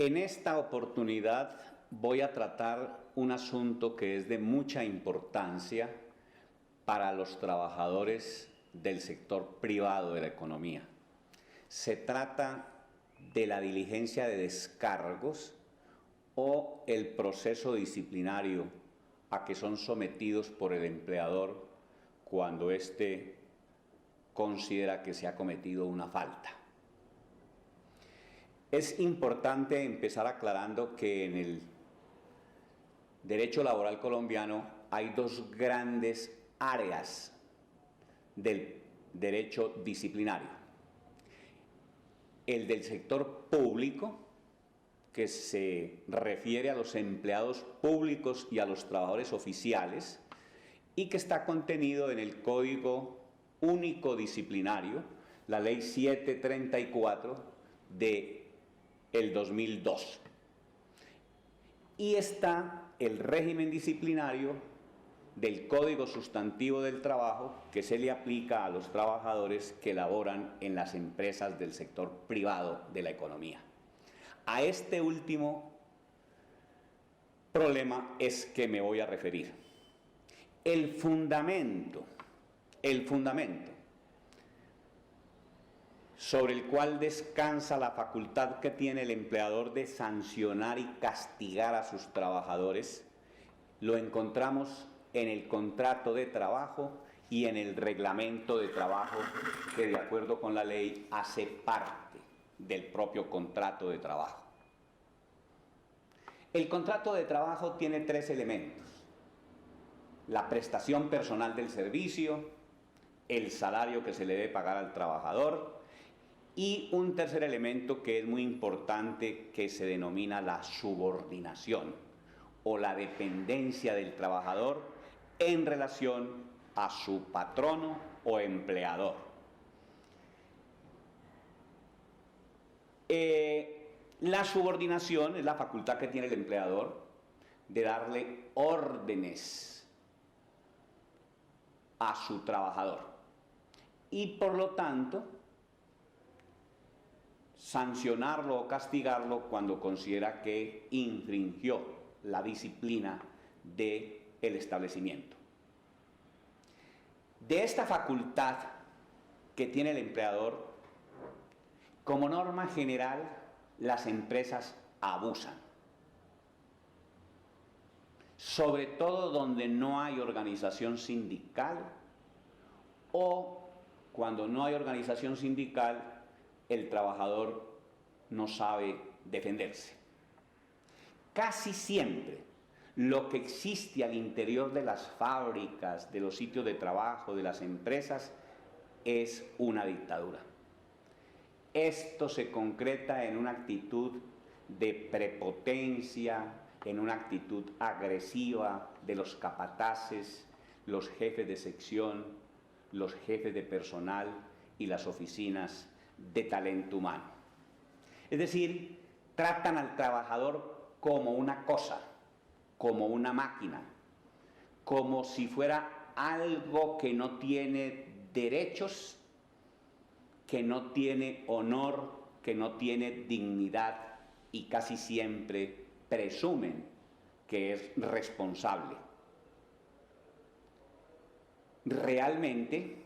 En esta oportunidad voy a tratar un asunto que es de mucha importancia para los trabajadores del sector privado de la economía. Se trata de la diligencia de descargos o el proceso disciplinario a que son sometidos por el empleador cuando éste considera que se ha cometido una falta. Es importante empezar aclarando que en el derecho laboral colombiano hay dos grandes áreas del derecho disciplinario. El del sector público, que se refiere a los empleados públicos y a los trabajadores oficiales, y que está contenido en el Código Único Disciplinario, la Ley 734 de el 2002. Y está el régimen disciplinario del Código Sustantivo del Trabajo, que se le aplica a los trabajadores que laboran en las empresas del sector privado de la economía. A este último problema es que me voy a referir. El fundamento sobre el cual descansa la facultad que tiene el empleador de sancionar y castigar a sus trabajadores, lo encontramos en el contrato de trabajo y en el reglamento de trabajo, que de acuerdo con la ley hace parte del propio contrato de trabajo. El contrato de trabajo tiene tres elementos: la prestación personal del servicio, el salario que se le debe pagar al trabajador y un tercer elemento que es muy importante, que se denomina la subordinación o la dependencia del trabajador en relación a su patrono o empleador. La subordinación es la facultad que tiene el empleador de darle órdenes a su trabajador y por lo tanto sancionarlo o castigarlo cuando considera que infringió la disciplina del establecimiento. De esta facultad que tiene el empleador, como norma general, las empresas abusan, sobre todo donde no hay organización sindical o cuando no hay organización sindical el trabajador no sabe defenderse. Casi siempre lo que existe al interior de las fábricas, de los sitios de trabajo, de las empresas, es una dictadura. Esto se concreta en una actitud de prepotencia, en una actitud agresiva de los capataces, los jefes de sección, los jefes de personal y las oficinas de talento humano. Es decir, tratan al trabajador como una cosa, como una máquina, como si fuera algo que no tiene derechos, que no tiene honor, que no tiene dignidad y casi siempre presumen que es responsable. Realmente,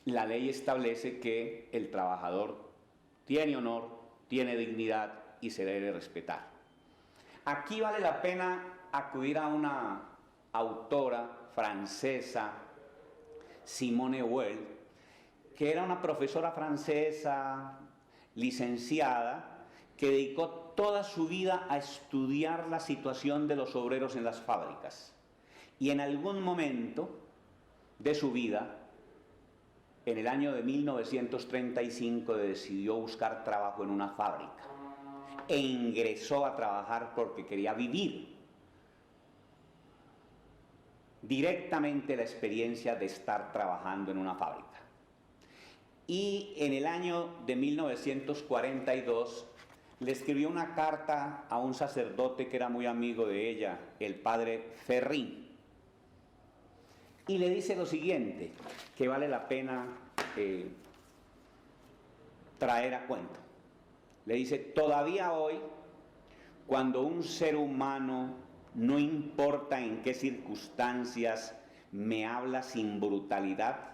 la ley establece que el trabajador tiene honor, tiene dignidad y se debe respetar. Aquí vale la pena acudir a una autora francesa, Simone Weil, que era una profesora francesa, licenciada, que dedicó toda su vida a estudiar la situación de los obreros en las fábricas. Y en algún momento de su vida, en el año de 1935, decidió buscar trabajo en una fábrica e ingresó a trabajar porque quería vivir directamente la experiencia de estar trabajando en una fábrica. Y en el año de 1942 le escribió una carta a un sacerdote que era muy amigo de ella, el padre Ferrín, y le dice lo siguiente, que vale la pena traer a cuento. Le dice: todavía hoy cuando un ser humano, no importa en qué circunstancias, me habla sin brutalidad,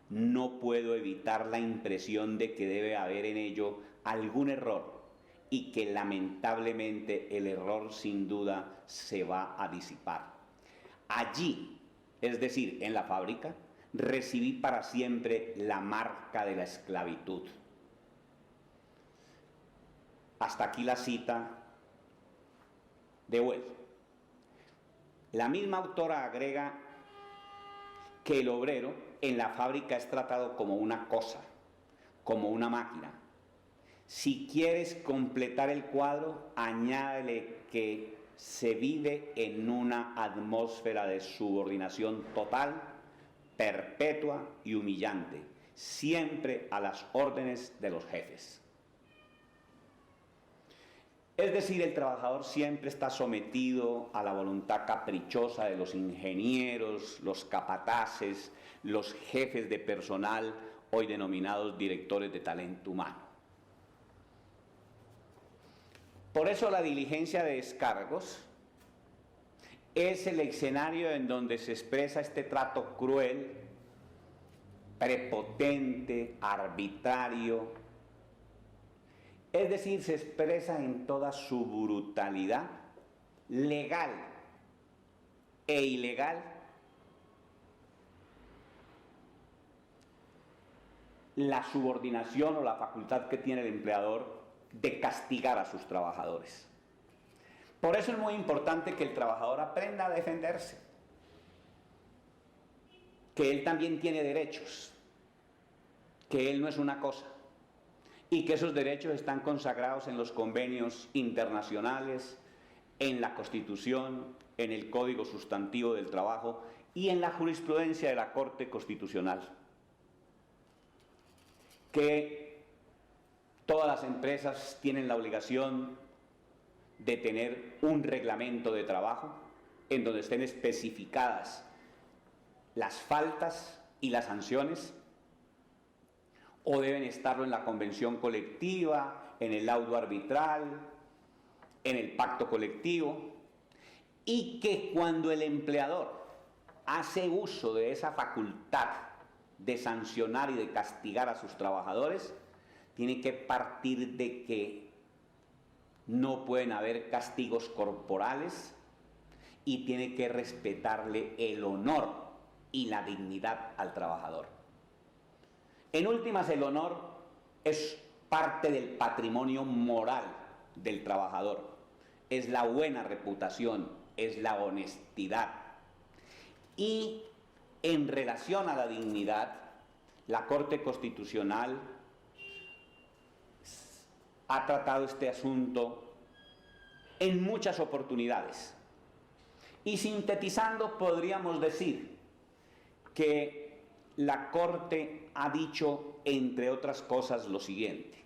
no puedo evitar la impresión de que debe haber en ello algún error y que lamentablemente el error sin duda se va a disipar. Allí, es decir, en la fábrica, recibí para siempre la marca de la esclavitud. Hasta aquí la cita de Wells. La misma autora agrega que el obrero en la fábrica es tratado como una cosa, como una máquina. Si quieres completar el cuadro, añádele que se vive en una atmósfera de subordinación total, perpetua y humillante, siempre a las órdenes de los jefes. Es decir, el trabajador siempre está sometido a la voluntad caprichosa de los ingenieros, los capataces, los jefes de personal, hoy denominados directores de talento humano. Por eso la diligencia de descargos es el escenario en donde se expresa este trato cruel, prepotente, arbitrario. Es decir, se expresa en toda su brutalidad, legal e ilegal, la subordinación o la facultad que tiene el empleador de castigar a sus trabajadores. Por eso es muy importante que el trabajador aprenda a defenderse, que él también tiene derechos, que él no es una cosa, y que esos derechos están consagrados en los convenios internacionales, en la Constitución, en el Código Sustantivo del Trabajo y en la jurisprudencia de la Corte Constitucional. Que todas las empresas tienen la obligación de tener un reglamento de trabajo en donde estén especificadas las faltas y las sanciones, o deben estarlo en la convención colectiva, en el laudo arbitral, en el pacto colectivo, y que cuando el empleador hace uso de esa facultad de sancionar y de castigar a sus trabajadores, tiene que partir de que no pueden haber castigos corporales y tiene que respetarle el honor y la dignidad al trabajador. En últimas, el honor es parte del patrimonio moral del trabajador, es la buena reputación, es la honestidad. Y en relación a la dignidad, la Corte Constitucional ha tratado este asunto en muchas oportunidades. Y sintetizando, podríamos decir que la Corte ha dicho, entre otras cosas, lo siguiente: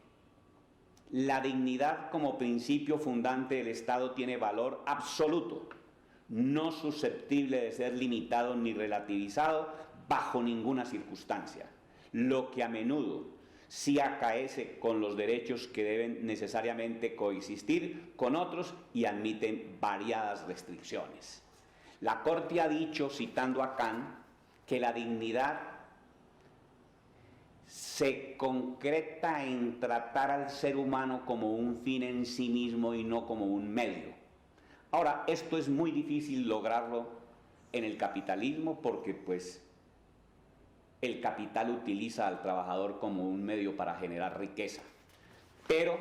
la dignidad como principio fundante del Estado tiene valor absoluto, no susceptible de ser limitado ni relativizado bajo ninguna circunstancia, lo que a menudo sí acaece con los derechos que deben necesariamente coexistir con otros y admiten variadas restricciones. La Corte ha dicho, citando a Kant, que la dignidad se concreta en tratar al ser humano como un fin en sí mismo y no como un medio. Ahora, esto es muy difícil lograrlo en el capitalismo porque, pues, el capital utiliza al trabajador como un medio para generar riqueza. Pero,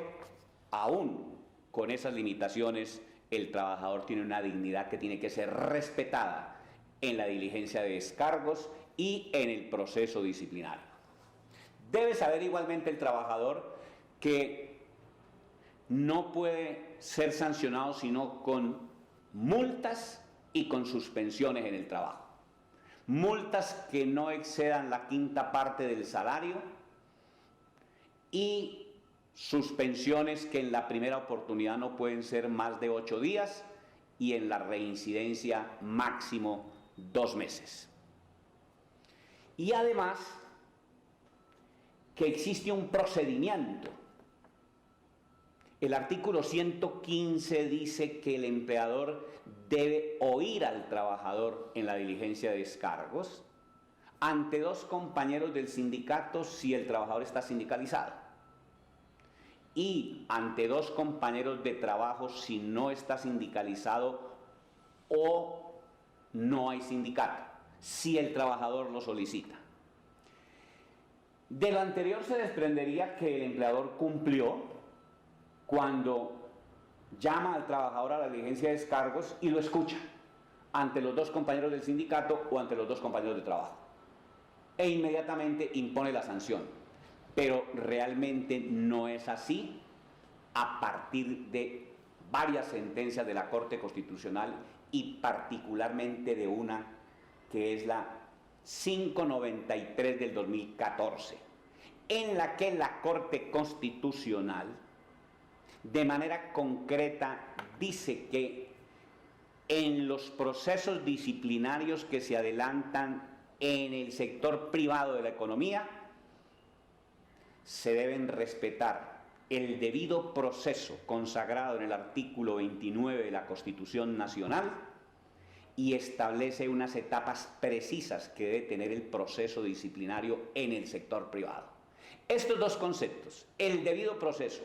aún con esas limitaciones, el trabajador tiene una dignidad que tiene que ser respetada en la diligencia de descargos y en el proceso disciplinario. Debe saber igualmente el trabajador que no puede ser sancionado sino con multas y con suspensiones en el trabajo. Multas que no excedan la quinta parte del salario y suspensiones que en la primera oportunidad no pueden ser más de 8 días y en la reincidencia máximo 2 meses. Y además que existe un procedimiento El artículo 115 dice que el empleador debe oír al trabajador en la diligencia de descargos ante dos compañeros del sindicato si el trabajador está sindicalizado y ante dos compañeros de trabajo si no está sindicalizado o no hay sindicato, si el trabajador lo solicita. De lo anterior se desprendería que el empleador cumplió cuando llama al trabajador a la diligencia de descargos y lo escucha ante los dos compañeros del sindicato o ante los dos compañeros de trabajo e inmediatamente impone la sanción, pero realmente no es así a partir de varias sentencias de la Corte Constitucional y particularmente de una que es la 593 del 2014, en la que la Corte Constitucional de manera concreta dice que en los procesos disciplinarios que se adelantan en el sector privado de la economía se deben respetar el debido proceso consagrado en el artículo 29 de la Constitución Nacional y establece unas etapas precisas que debe tener el proceso disciplinario en el sector privado. Estos dos conceptos, el debido proceso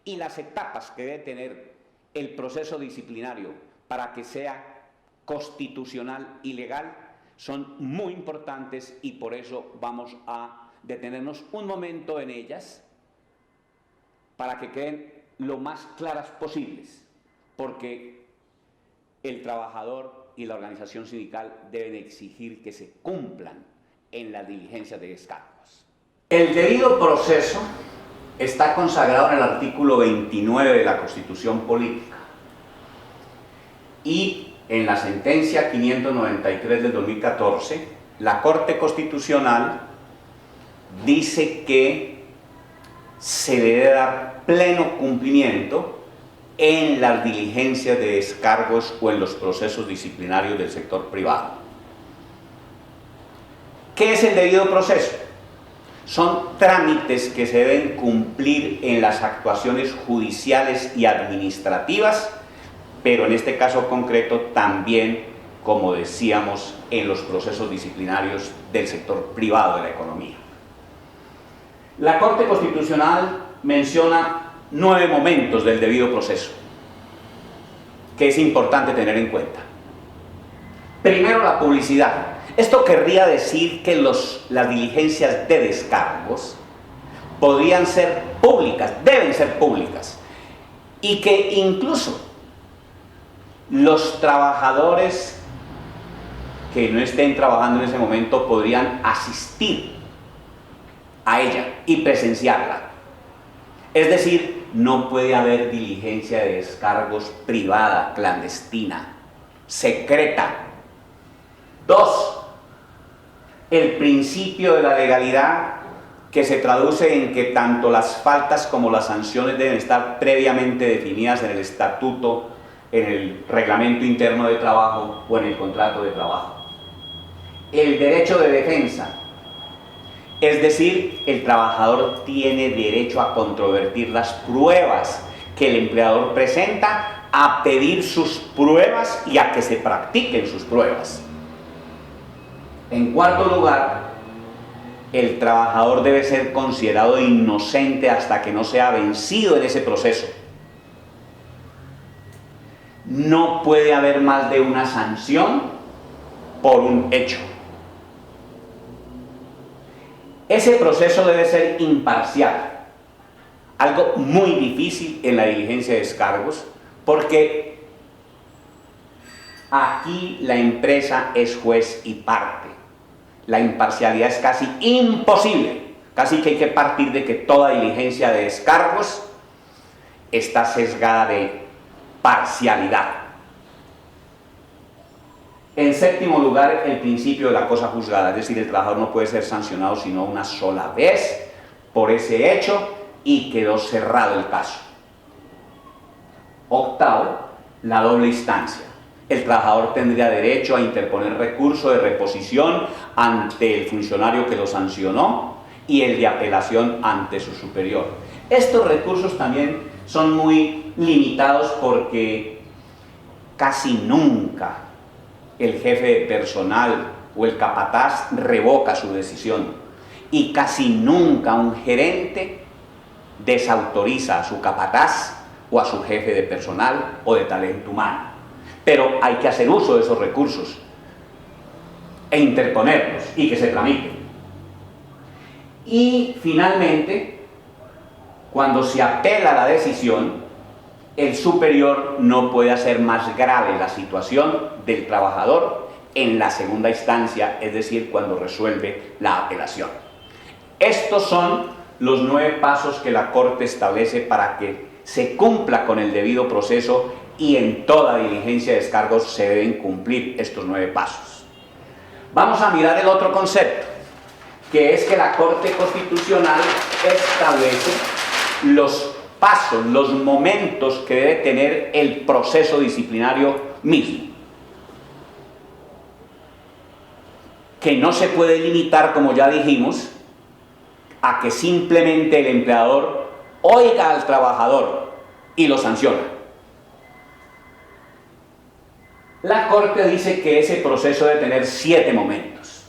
y las etapas que debe tener el proceso disciplinario para que sea constitucional y legal, son muy importantes y por eso vamos a detenernos un momento en ellas para que queden lo más claras posibles, porque el trabajador y la organización sindical deben exigir que se cumplan en las diligencias de descargos. El debido proceso está consagrado en el artículo 29 de la Constitución Política y en la sentencia 593 del 2014, la Corte Constitucional dice que se le debe dar pleno cumplimiento en las diligencias de descargos o en los procesos disciplinarios del sector privado. ¿Qué es el debido proceso? Son trámites que se deben cumplir en las actuaciones judiciales y administrativas, pero en este caso concreto también, como decíamos, en los procesos disciplinarios del sector privado de la economía. La Corte Constitucional menciona 9 momentos del debido proceso que es importante tener en cuenta. Primero, la publicidad. Esto querría decir que las diligencias de descargos podrían ser públicas, deben ser públicas, y que incluso los trabajadores que no estén trabajando en ese momento podrían asistir a ella y presenciarla. Es decir, no puede haber diligencia de descargos privada, clandestina, secreta. 2. El principio de la legalidad, que se traduce en que tanto las faltas como las sanciones deben estar previamente definidas en el estatuto, en el reglamento interno de trabajo o en el contrato de trabajo. El derecho de defensa, es decir, el trabajador tiene derecho a controvertir las pruebas que el empleador presenta, a pedir sus pruebas y a que se practiquen sus pruebas. En cuarto lugar, el trabajador debe ser considerado inocente hasta que no sea vencido en ese proceso. No puede haber más de una sanción por un hecho. Ese proceso debe ser imparcial, algo muy difícil en la diligencia de descargos, porque aquí la empresa es juez y parte. La imparcialidad es casi imposible, casi que hay que partir de que toda diligencia de descargos está sesgada de parcialidad. En séptimo lugar, el principio de la cosa juzgada, es decir, el trabajador no puede ser sancionado sino una sola vez por ese hecho y quedó cerrado el caso. Octavo, la doble instancia. El trabajador tendría derecho a interponer recurso de reposición ante el funcionario que lo sancionó y el de apelación ante su superior. Estos recursos también son muy limitados porque casi nunca el jefe de personal o el capataz revoca su decisión y casi nunca un gerente desautoriza a su capataz o a su jefe de personal o de talento humano. Pero hay que hacer uso de esos recursos e interponerlos y que se tramiten. Y finalmente, cuando se apela a la decisión, el superior no puede hacer más grave la situación del trabajador en la segunda instancia, es decir, cuando resuelve la apelación. Estos son los 9 pasos que la Corte establece para que se cumpla con el debido proceso, y en toda diligencia de descargos se deben cumplir estos 9 pasos. Vamos a mirar el otro concepto, que es que la Corte Constitucional establece los pasos, los momentos que debe tener el proceso disciplinario mismo, que no se puede limitar, como ya dijimos, a que simplemente el empleador oiga al trabajador y lo sanciona. La Corte dice que ese proceso debe tener 7 momentos.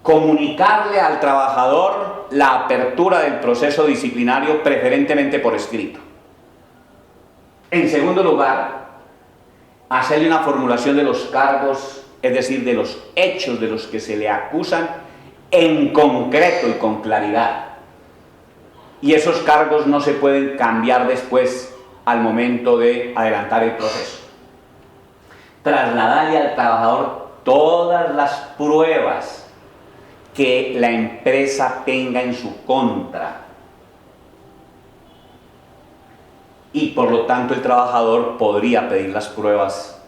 Comunicarle al trabajador la apertura del proceso disciplinario, preferentemente por escrito. En segundo lugar, hacerle una formulación de los cargos, es decir, de los hechos de los que se le acusan en concreto y con claridad. Y esos cargos no se pueden cambiar después al momento de adelantar el proceso. Trasladarle al trabajador todas las pruebas que la empresa tenga en su contra, y por lo tanto el trabajador podría pedir las pruebas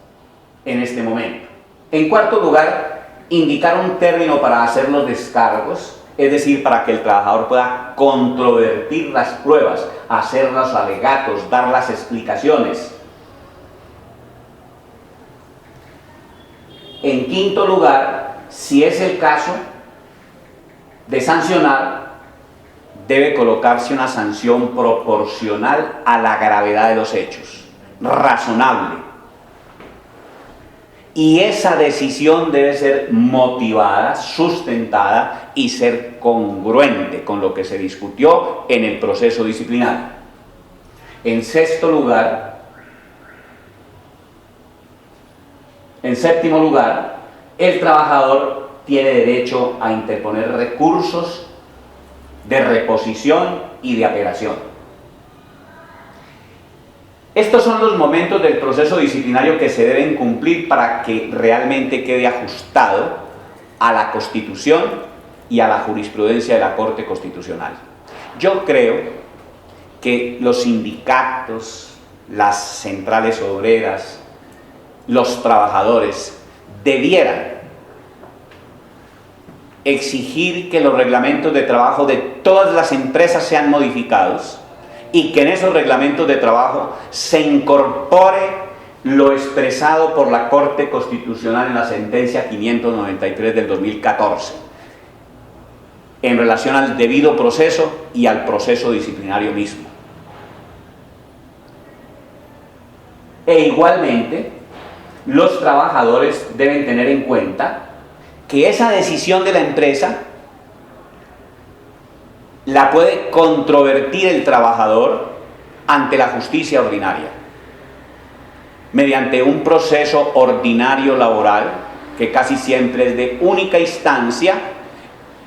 en este momento. En cuarto lugar, indicar un término para hacer los descargos, es decir, para que el trabajador pueda controvertir las pruebas, hacer los alegatos, dar las explicaciones. En quinto lugar, si es el caso de sancionar, debe colocarse una sanción proporcional a la gravedad de los hechos, razonable. Y esa decisión debe ser motivada, sustentada y ser congruente con lo que se discutió en el proceso disciplinario. En séptimo lugar, el trabajador tiene derecho a interponer recursos de reposición y de apelación. Estos son los momentos del proceso disciplinario que se deben cumplir para que realmente quede ajustado a la Constitución y a la jurisprudencia de la Corte Constitucional. Yo creo que los sindicatos, las centrales obreras, los trabajadores debieran exigir que los reglamentos de trabajo de todas las empresas sean modificados y que en esos reglamentos de trabajo se incorpore lo expresado por la Corte Constitucional en la sentencia 593 del 2014 en relación al debido proceso y al proceso disciplinario mismo. E igualmente, los trabajadores deben tener en cuenta que esa decisión de la empresa la puede controvertir el trabajador ante la justicia ordinaria, mediante un proceso ordinario laboral que casi siempre es de única instancia,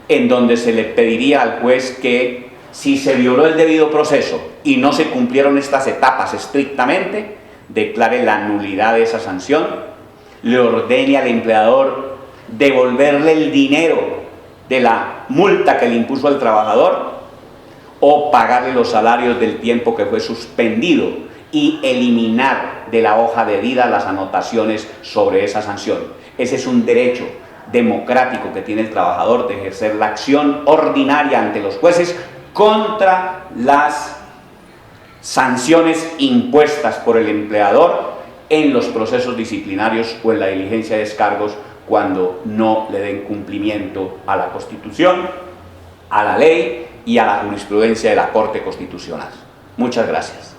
en donde se le pediría al juez que, si se violó el debido proceso y no se cumplieron estas etapas estrictamente, declare la nulidad de esa sanción, le ordene al empleador devolverle el dinero de la multa que le impuso al trabajador o pagarle los salarios del tiempo que fue suspendido y eliminar de la hoja de vida las anotaciones sobre esa sanción. Ese es un derecho democrático que tiene el trabajador de ejercer la acción ordinaria ante los jueces contra las sanciones impuestas por el empleador en los procesos disciplinarios o en la diligencia de descargos cuando no le den cumplimiento a la Constitución, a la ley y a la jurisprudencia de la Corte Constitucional. Muchas gracias.